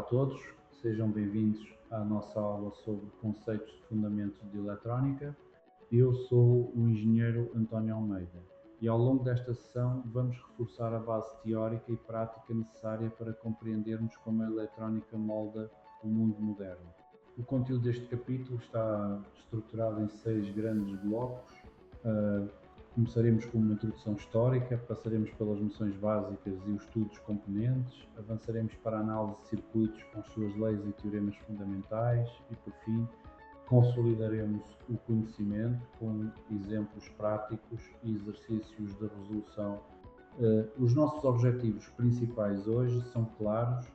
a todos, sejam bem-vindos à nossa aula sobre conceitos de fundamentos de eletrónica. Eu sou o engenheiro António Almeida e ao longo desta sessão vamos reforçar a base teórica e prática necessária para compreendermos como a eletrónica molda o mundo moderno. O conteúdo deste capítulo está estruturado em 6 grandes blocos. Começaremos com uma introdução histórica, passaremos pelas noções básicas e o estudo dos componentes, avançaremos para a análise de circuitos com as suas leis e teoremas fundamentais e, por fim, consolidaremos o conhecimento com exemplos práticos e exercícios de resolução. Os nossos objetivos principais hoje são claros.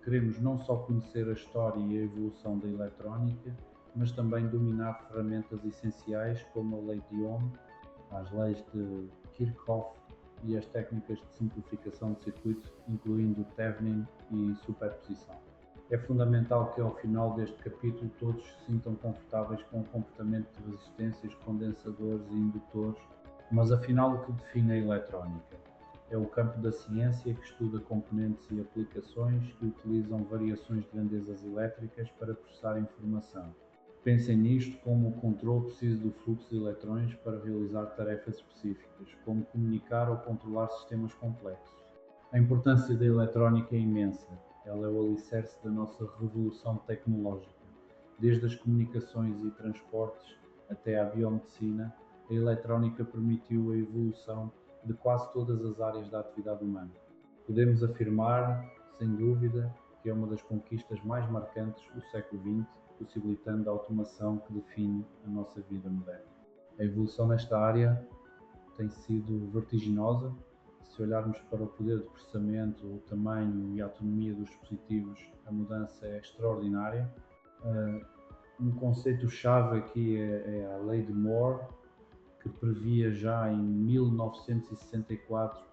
Queremos não só conhecer a história e a evolução da eletrónica, mas também dominar ferramentas essenciais como a lei de Ohm, as leis de Kirchhoff e as técnicas de simplificação de circuitos, incluindo Thevenin e superposição. É fundamental que ao final deste capítulo todos se sintam confortáveis com o comportamento de resistências, condensadores e indutores, mas afinal o que define a eletrónica? É o campo da ciência que estuda componentes e aplicações que utilizam variações de grandezas elétricas para processar informação. Pensem nisto como o controle preciso do fluxo de eletrões para realizar tarefas específicas, como comunicar ou controlar sistemas complexos. A importância da eletrónica é imensa. Ela é o alicerce da nossa revolução tecnológica. Desde as comunicações e transportes até à biomedicina, a eletrónica permitiu a evolução de quase todas as áreas da atividade humana. Podemos afirmar, sem dúvida, que é uma das conquistas mais marcantes do século XX, possibilitando a automação que define a nossa vida moderna. A evolução nesta área tem sido vertiginosa. Se olharmos para o poder de processamento, o tamanho e a autonomia dos dispositivos, a mudança é extraordinária. Um conceito-chave aqui é a lei de Moore, que previa já em 1964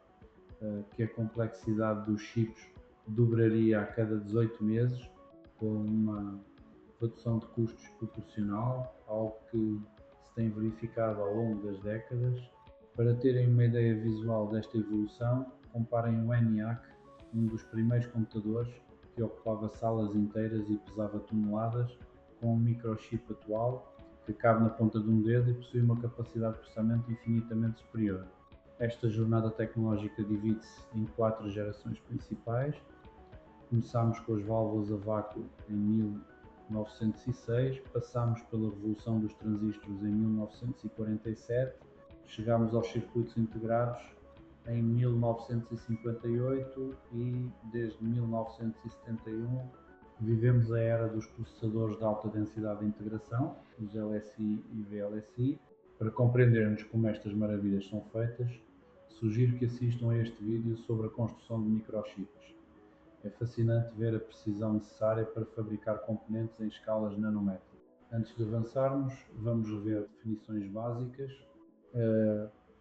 que a complexidade dos chips dobraria a cada 18 meses, com uma redução de custos proporcional, algo que se tem verificado ao longo das décadas. Para terem uma ideia visual desta evolução, comparem o ENIAC, um dos primeiros computadores que ocupava salas inteiras e pesava toneladas, com um microchip atual que cabe na ponta de um dedo e possui uma capacidade de processamento infinitamente superior. Esta jornada tecnológica divide-se em 4 gerações principais. Começámos com as válvulas a vácuo em 1906, passámos pela revolução dos transistores em 1947, chegámos aos circuitos integrados em 1958 e desde 1971 vivemos a era dos processadores de alta densidade de integração, os LSI e VLSI. Para compreendermos como estas maravilhas são feitas, sugiro que assistam a este vídeo sobre a construção de microchips. É fascinante ver a precisão necessária para fabricar componentes em escalas nanômetros. Antes de avançarmos, vamos rever definições básicas.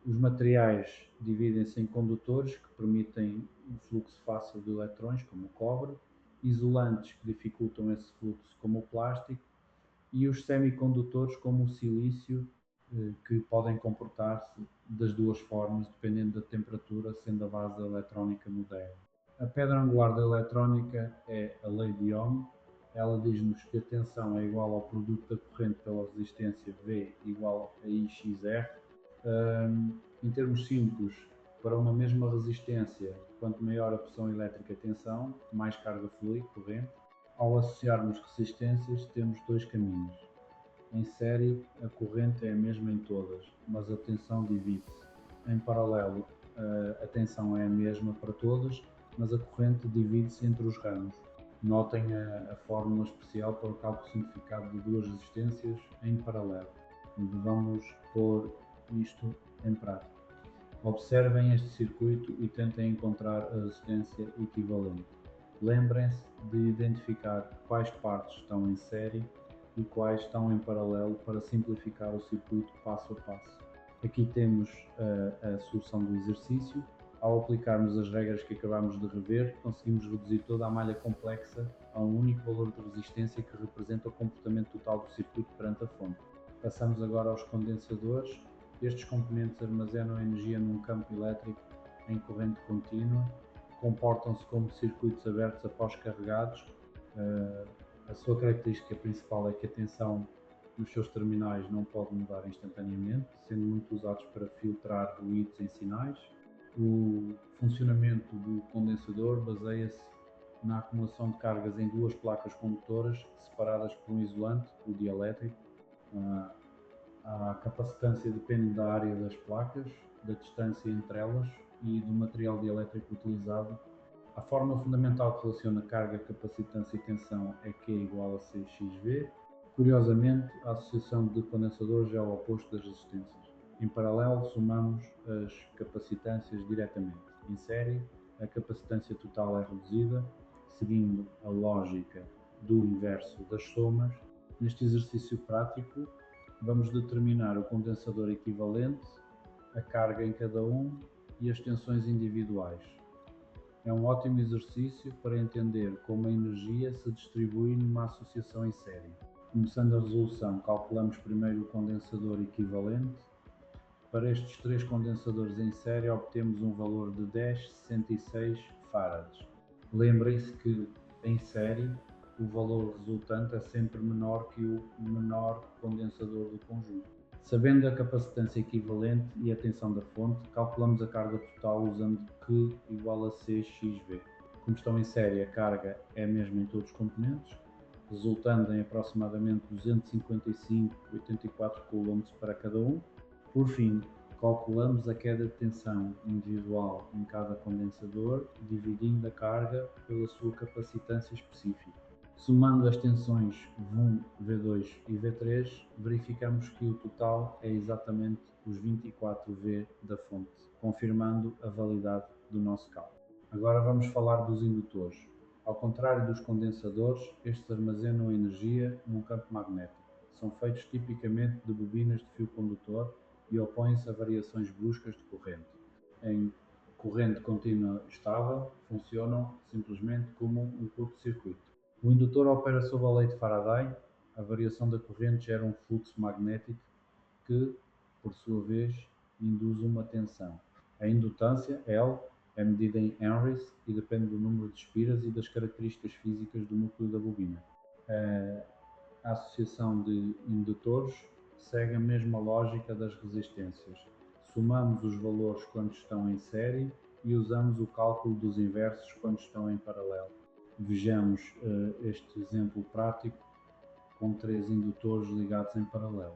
Os materiais dividem-se em condutores que permitem um fluxo fácil de eletrões, como o cobre, isolantes que dificultam esse fluxo, como o plástico, e os semicondutores, como o silício, que podem comportar-se das duas formas, dependendo da temperatura, sendo a base da eletrónica moderna. A pedra angular da eletrónica é a lei de Ohm. Ela diz-nos que a tensão é igual ao produto da corrente pela resistência V igual a IXR. Em termos simples, para uma mesma resistência, quanto maior a pressão elétrica tensão, mais carga flui, corrente. Ao associarmos resistências, temos 2 caminhos. Em série, a corrente é a mesma em todas, mas a tensão divide-se. Em paralelo, a tensão é a mesma para todas, mas a corrente divide-se entre os ramos. Notem a fórmula especial para o cálculo simplificado de 2 resistências em paralelo. Vamos pôr isto em prática. Observem este circuito e tentem encontrar a resistência equivalente. Lembrem-se de identificar quais partes estão em série e quais estão em paralelo para simplificar o circuito passo a passo. Aqui temos a solução do exercício. Ao aplicarmos as regras que acabamos de rever, conseguimos reduzir toda a malha complexa a um único valor de resistência que representa o comportamento total do circuito perante a fonte. Passamos agora aos condensadores. Estes componentes armazenam energia num campo elétrico em corrente contínua, comportam-se como circuitos abertos após carregados A sua característica principal é que a tensão nos seus terminais não pode mudar instantaneamente, sendo muito usados para filtrar ruídos em sinais. O funcionamento do condensador baseia-se na acumulação de cargas em duas placas condutoras separadas por um isolante, o dielétrico. A capacitância depende da área das placas, da distância entre elas e do material dielétrico utilizado. A fórmula fundamental que relaciona carga, capacitância e tensão é Q igual a CXV. Curiosamente, a associação de condensadores é o oposto das resistências. Em paralelo, somamos as capacitâncias diretamente. Em série, a capacitância total é reduzida, seguindo a lógica do inverso das somas. Neste exercício prático, vamos determinar o condensador equivalente, a carga em cada um e as tensões individuais. É um ótimo exercício para entender como a energia se distribui numa associação em série. Começando a resolução, calculamos primeiro o condensador equivalente. Para estes três condensadores em série, obtemos um valor de 10,66 farads. Lembrem-se que, em série, o valor resultante é sempre menor que o menor condensador do conjunto. Sabendo a capacitância equivalente e a tensão da fonte, calculamos a carga total usando Q igual a CXV. Como estão em série, a carga é a mesma em todos os componentes, resultando em aproximadamente 255,84 km para cada um. Por fim, calculamos a queda de tensão individual em cada condensador, dividindo a carga pela sua capacitância específica. Somando as tensões V1, V2 e V3, verificamos que o total é exatamente os 24 V da fonte, confirmando a validade do nosso cálculo. Agora vamos falar dos indutores. Ao contrário dos condensadores, estes armazenam energia num campo magnético. São feitos tipicamente de bobinas de fio condutor e opõem-se a variações bruscas de corrente. Em corrente contínua estável, funcionam simplesmente como um curto-circuito. O indutor opera sob a lei de Faraday. A variação da corrente gera um fluxo magnético que, por sua vez, induz uma tensão. A indutância, L, é medida em henries e depende do número de espiras e das características físicas do núcleo da bobina. A associação de indutores segue a mesma lógica das resistências. Somamos os valores quando estão em série e usamos o cálculo dos inversos quando estão em paralelo. Vejamos este exemplo prático com três indutores ligados em paralelo.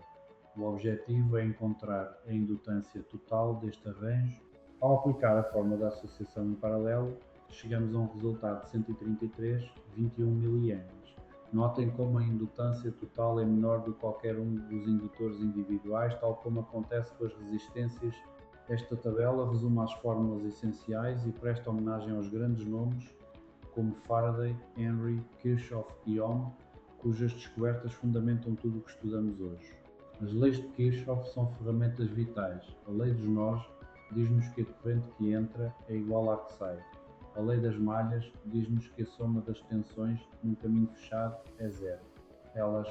O objetivo é encontrar a indutância total deste arranjo. Ao aplicar a fórmula da associação em paralelo, chegamos a um resultado de 133,21 mA. Notem como a indutância total é menor do que qualquer um dos indutores individuais, tal como acontece com as resistências. Esta tabela resume as fórmulas essenciais e presta homenagem aos grandes nomes como Faraday, Henry, Kirchhoff e Ohm, cujas descobertas fundamentam tudo o que estudamos hoje. As leis de Kirchhoff são ferramentas vitais. A lei dos nós diz-nos que a corrente que entra é igual à que sai. A lei das malhas diz-nos que a soma das tensões num caminho fechado é zero. Elas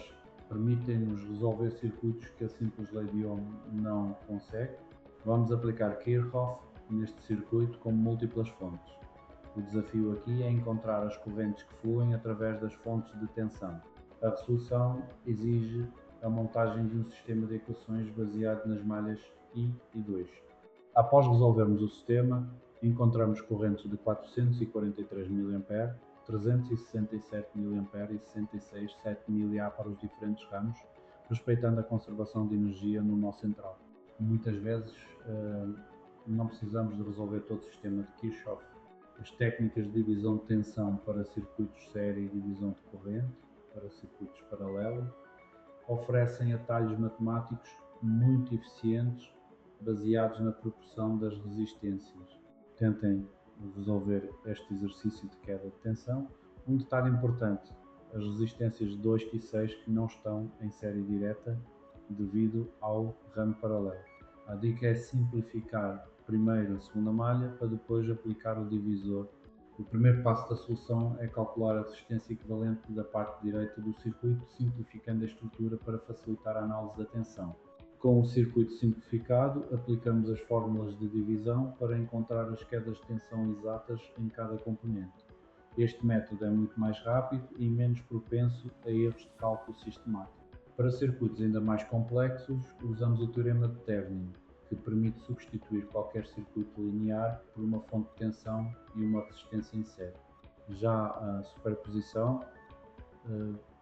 permitem-nos resolver circuitos que a simples lei de Ohm não consegue. Vamos aplicar Kirchhoff neste circuito com múltiplas fontes. O desafio aqui é encontrar as correntes que fluem através das fontes de tensão. A resolução exige a montagem de um sistema de equações baseado nas malhas I e II. Após resolvermos o sistema, encontramos correntes de 443 mA, 367 mA e 66,7 mA para os diferentes ramos, respeitando a conservação de energia no nó central. Muitas vezes não precisamos de resolver todo o sistema de Kirchhoff. As técnicas de divisão de tensão para circuitos série e divisão de corrente para circuitos paralelos oferecem atalhos matemáticos muito eficientes baseados na proporção das resistências. Tentem resolver este exercício de queda de tensão. Um detalhe importante, as resistências de 2 e 6 que não estão em série direta devido ao ramo paralelo. A dica é simplificar primeiro a segunda malha para depois aplicar o divisor. O primeiro passo da solução é calcular a resistência equivalente da parte direita do circuito, simplificando a estrutura para facilitar a análise da tensão. Com o circuito simplificado, aplicamos as fórmulas de divisão para encontrar as quedas de tensão exatas em cada componente. Este método é muito mais rápido e menos propenso a erros de cálculo sistemático. Para circuitos ainda mais complexos, usamos o teorema de Thevenin, que permite substituir qualquer circuito linear por uma fonte de tensão e uma resistência em série. Já a superposição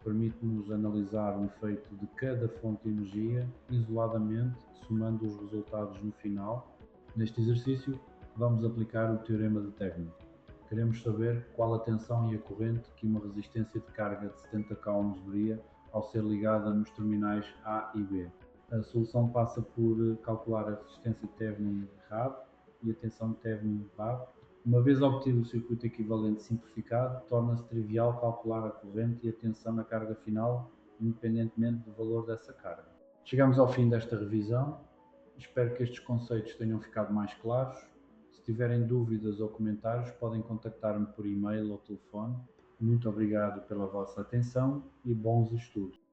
permite-nos analisar o efeito de cada fonte de energia isoladamente, somando os resultados no final. Neste exercício, vamos aplicar o teorema de Thevenin. Queremos saber qual a tensão e a corrente que uma resistência de carga de 70 kΩ veria ao ser ligada nos terminais A e B. A solução passa por calcular a resistência Thevenin-Rab e a tensão Thevenin-Rab. Uma vez obtido o circuito equivalente simplificado, torna-se trivial calcular a corrente e a tensão na carga final, independentemente do valor dessa carga. Chegamos ao fim desta revisão. Espero que estes conceitos tenham ficado mais claros. Se tiverem dúvidas ou comentários, podem contactar-me por e-mail ou telefone. Muito obrigado pela vossa atenção e bons estudos.